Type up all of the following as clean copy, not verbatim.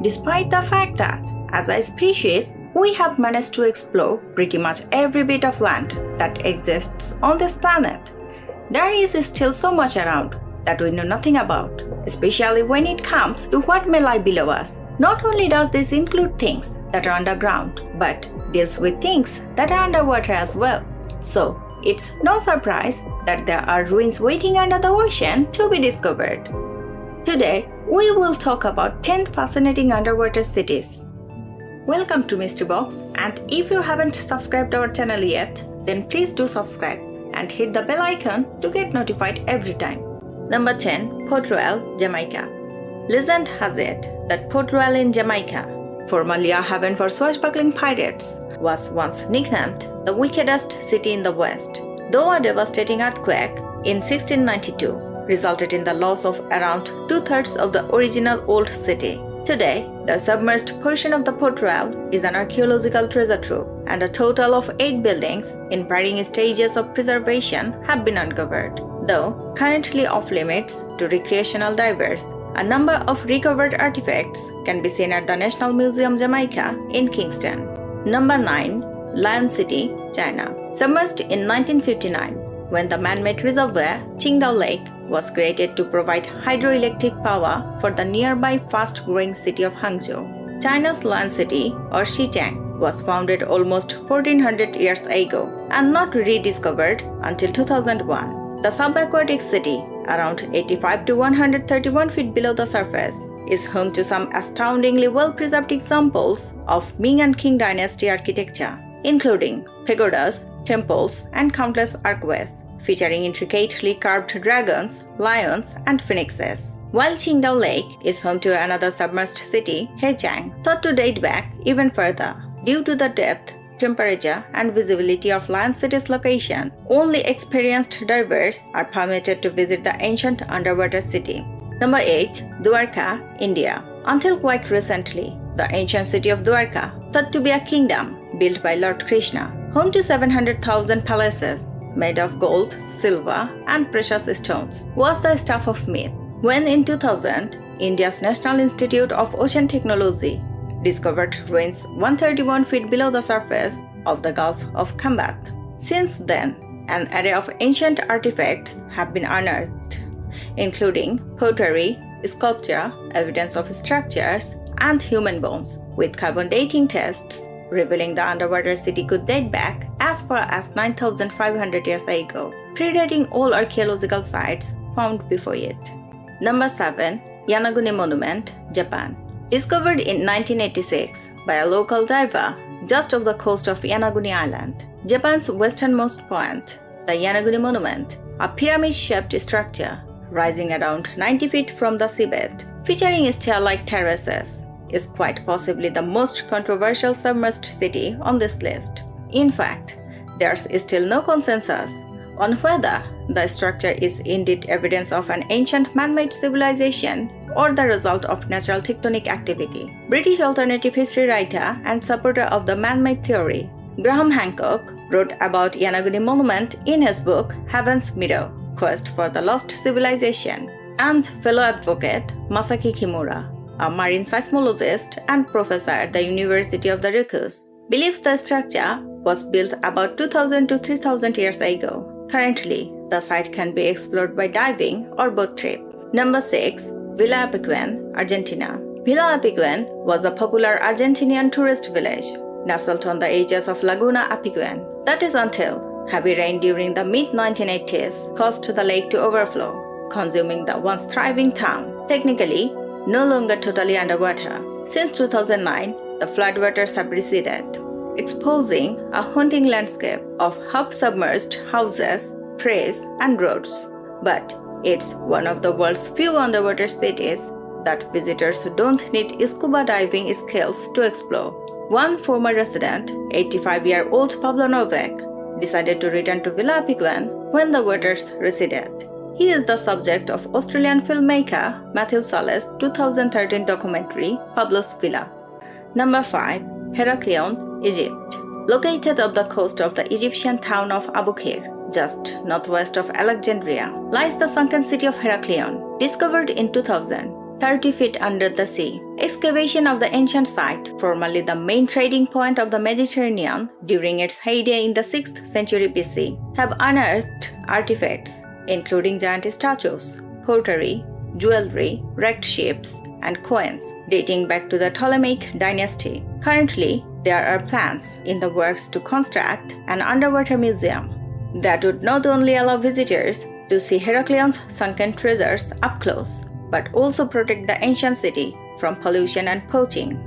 despite the fact that, as a species, we have managed to explore pretty much every bit of land that exists on this planet. There is still so much around that we know nothing about, especially when it comes to what may lie below us. Not only does this include things that are underground, but deals with things that are underwater as well. So, it's no surprise that there are ruins waiting under the ocean to be discovered. Today, we will talk about 10 fascinating underwater cities. Welcome to Mystery Box, and if you haven't subscribed our channel yet, then please do subscribe and hit the bell icon to get notified every time. Number 10. Portrayal Jamaica. Legend has it that Portrayal in Jamaica, formerly a haven for swashbuckling pirates, was once nicknamed the wickedest city in the West, though a devastating earthquake in 1692 resulted in the loss of around 2/3 of the original old city. Today, the submerged portion of the Portrayal is an archaeological treasure trove, and a total of 8 buildings in varying stages of preservation have been uncovered. Though currently off-limits to recreational divers, a number of recovered artifacts can be seen at the National Museum Jamaica in Kingston. Number 9. Lion City, China. Submerged in 1959, when the man-made reservoir Qiandao Lake was created to provide hydroelectric power for the nearby fast-growing city of Hangzhou. China's Lion City, or Shi Cheng, was founded almost 1400 years ago and not rediscovered until 2001. The subaquatic city, around 85 to 131 feet below the surface, is home to some astoundingly well-preserved examples of Ming and Qing dynasty architecture, including pagodas, temples, and countless archways, featuring intricately carved dragons, lions, and phoenixes. While Qiandao Lake is home to another submerged city, Shi Cheng, thought to date back even further. Due to the depth, temperature, and visibility of Lion City's location, only experienced divers are permitted to visit the ancient underwater city. Number 8. Dwarka, India. Until quite recently, the ancient city of Dwarka, thought to be a kingdom built by Lord Krishna, home to 700,000 palaces made of gold, silver, and precious stones, was the stuff of myth. When in 2000, India's National Institute of Ocean Technology discovered ruins 131 feet below the surface of the Gulf of Khambat. Since then, an array of ancient artifacts have been unearthed, including pottery, sculpture, evidence of structures, and human bones, with carbon dating tests revealing the underwater city could date back as far as 9,500 years ago, predating all archaeological sites found before it. Number 7. Yanaguri Monument, Japan. Discovered in 1986 by a local diver just off the coast of Yanaguni Island, Japan's westernmost point, the Yanaguri Monument, a pyramid-shaped structure rising around 90 feet from the seabed, featuring stair-like terraces, is quite possibly the most controversial submerged city on this list. In fact, there's still no consensus on whether the structure is indeed evidence of an ancient man-made civilization or the result of natural tectonic activity. British alternative history writer and supporter of the man-made theory, Graham Hancock, wrote about Yanaguni Monument in his book Heaven's Mirror, Quest for the Lost Civilization, and fellow advocate Masaki Kimura, a marine seismologist and professor at the University of the Ryukyu, believes the structure was built about 2,000 to 3,000 years ago. Currently, the site can be explored by diving or boat trip. Number 6. Villa Apiquen, Argentina. Villa Apiquen was a popular Argentinian tourist village, nestled on the edges of Laguna Apiquen. That is until heavy rain during the mid-1980s caused the lake to overflow, consuming the once thriving town. Technically, no longer totally underwater. Since 2009, the floodwaters have receded, exposing a haunting landscape of half-submerged houses, trees, and roads. But it's one of the world's few underwater cities that visitors don't need scuba diving skills to explore. One former resident, 85-year-old Pablo decided to return to Villa Apiquen when the waters receded. He is the subject of Australian filmmaker Matthew Saleh's 2013 documentary Pablo's Villa. Number 5. Heracleon Egypt. Located off the coast of the Egyptian town of Abu Qir, just northwest of Alexandria, lies the sunken city of Heracleon. Discovered in 2000, 30 feet under the sea. Excavation of the ancient site, formerly the main trading point of the Mediterranean during its heyday in the 6th century BC, have unearthed artifacts including giant statues, pottery, jewelry, wrecked ships, and coins dating back to the Ptolemaic dynasty. Currently, there are plans in the works to construct an underwater museum that would not only allow visitors to see Heracleon's sunken treasures up close, but also protect the ancient city from pollution and poaching.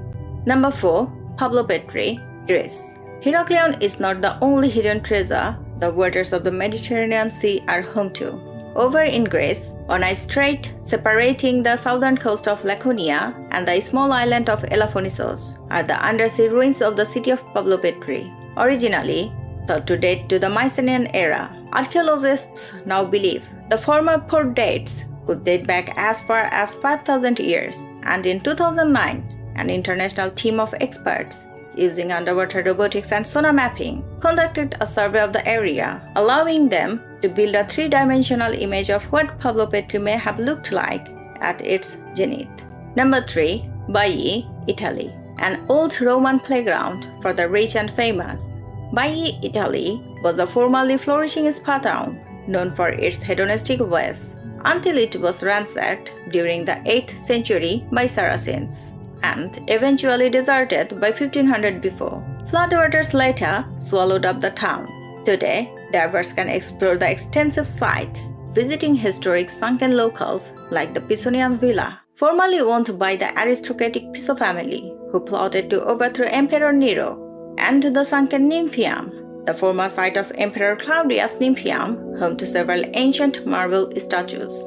Number 4. Pavlopetri, Greece. Heracleion is not the only hidden treasure the waters of the Mediterranean Sea are home to. Over in Greece, on a strait separating the southern coast of Laconia and the small island of Elafonisos, are the undersea ruins of the city of Pavlopetri. Originally thought to date to the Mycenaean era, archaeologists now believe the former port dates could date back as far as 5,000 years, and in 2009, an international team of experts using underwater robotics and sonar mapping conducted a survey of the area, allowing them to build a three-dimensional image of what Pavlopetri may have looked like at its zenith. Number 3. Baiae, Italy. An old Roman playground for the rich and famous. Baiae, Italy was a formerly flourishing spa town known for its hedonistic ways until it was ransacked during the 8th century by Saracens and eventually deserted by 1500 before. Floodwaters later swallowed up the town. Today, divers can explore the extensive site, visiting historic sunken locales like the Pisonian Villa, formerly owned by the aristocratic Piso family, who plotted to overthrow Emperor Nero, and the sunken Nymphaeum, the former site of Emperor Claudius Nymphaeum, home to several ancient marble statues.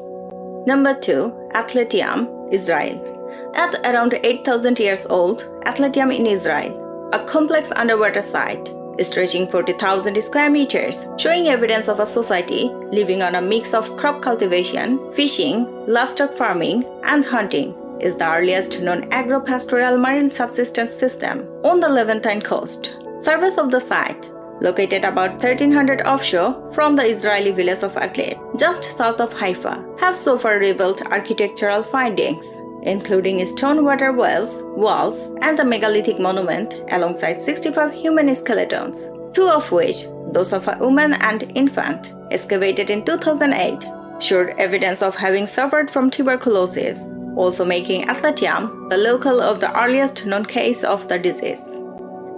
Number 2. Athletium Israel. At around 8,000 years old, Athletium in Israel, a complex underwater site stretching 40,000 square meters, showing evidence of a society living on a mix of crop cultivation, fishing, livestock farming, and hunting, is the earliest known agro-pastoral marine subsistence system on the Levantine coast. Surveys of the site, located about 1300 offshore from the Israeli village of Atlet, just south of Haifa, have so far revealed architectural findings, including stone water wells, walls, and a megalithic monument alongside 65 human skeletons, 2 of which, those of a woman and infant, excavated in 2008, showed evidence of having suffered from tuberculosis, also making Athletium the local of the earliest known case of the disease.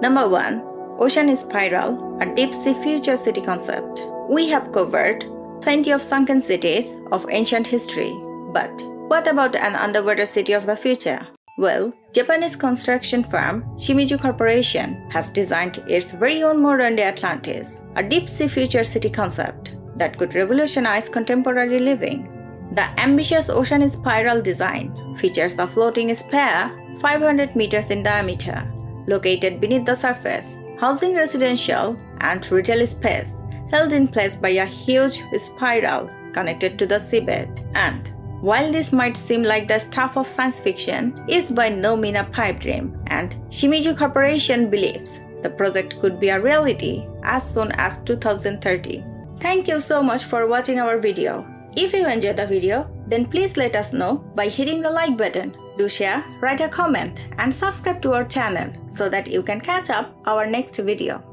Number 1. Ocean Spiral, a deep-sea future city concept. We have covered plenty of sunken cities of ancient history, but what about an underwater city of the future? Well, Japanese construction firm Shimizu Corporation has designed its very own modern-day Atlantis, a deep-sea future city concept that could revolutionize contemporary living. The ambitious ocean spiral design features a floating sphere 500 meters in diameter, located beneath the surface, housing residential and retail space held in place by a huge spiral connected to the seabed. And while this might seem like the stuff of science fiction, it is by no means a pipe dream, and Shimizu Corporation believes the project could be a reality as soon as 2030. Thank you so much for watching our video. If you enjoyed the video, then please let us know by hitting the like button. Do share, write a comment, and subscribe to our channel so that you can catch up our next video.